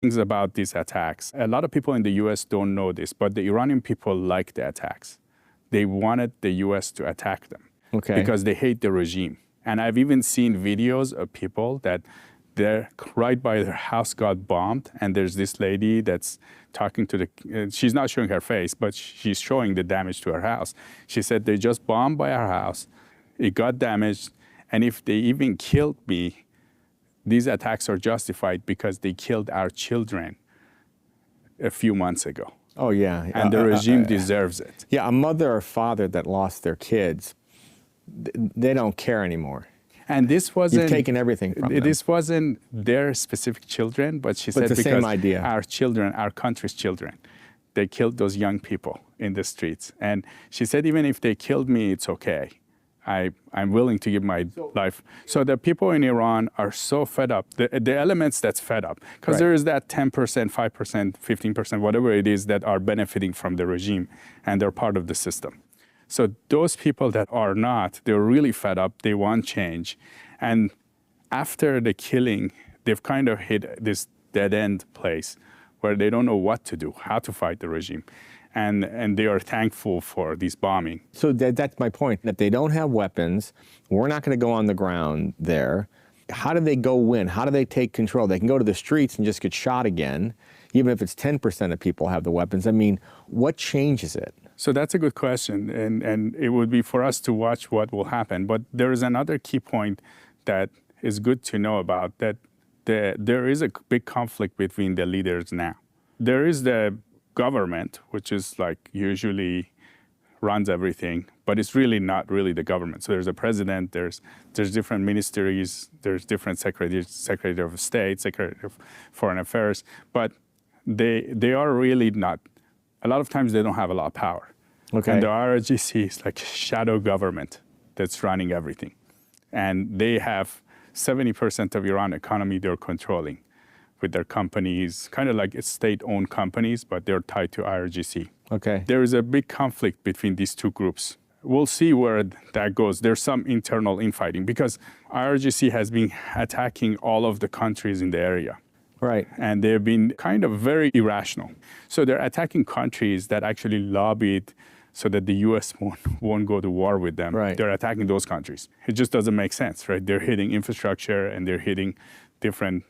things about these attacks. A lot of people in the US don't know this, but the Iranian people like the attacks. They wanted the US to attack them because they hate the regime. And I've even seen videos of people that they're right by their house got bombed, and there's this lady that's talking to she's not showing her face, but she's showing the damage to her house. She said they just bombed by our house, it got damaged, and if they even killed me, these attacks are justified because they killed our children a few months ago. Oh, yeah. And the regime deserves it. Yeah, a mother or father that lost their kids, they don't care anymore. And this wasn't... You've taken everything from them. This wasn't their specific children, but she said it's the because same idea. Our children, our country's children, they killed those young people in the streets. And she said, even if they killed me, it's okay. I'm willing to give my life. So the people in Iran are so fed up, the elements that's fed up, because there is that 10%, 5%, 15%, whatever it is that are benefiting from the regime, and they're part of the system. So those people that are not, they're really fed up, they want change. And after the killing, they've kind of hit this dead-end place where they don't know what to do, how to fight the regime. And they are thankful for this bombing. So that's my point, that they don't have weapons. We're not going to go on the ground there. How do they go win? How do they take control? They can go to the streets and just get shot again, even if it's 10% of people have the weapons. I mean, what changes it? So that's a good question, and it would be for us to watch what will happen. But there is another key point that is good to know about, that there is a big conflict between the leaders now. There is the government, which is like usually runs everything, but it's really not really the government. So there's a president, there's different ministries, there's different secretary of state, secretary of foreign affairs, but they are really not, a lot of times they don't have a lot of power. And the IRGC is like shadow government that's running everything. And they have 70% of Iran economy they're controlling with their companies, kind of like state-owned companies, but they're tied to IRGC. There is a big conflict between these two groups. We'll see where that goes. There's some internal infighting because IRGC has been attacking all of the countries in the area. And they've been kind of very irrational. So they're attacking countries that actually lobbied so that the US won't go to war with them. They're attacking those countries. It just doesn't make sense, right? They're hitting infrastructure and they're hitting different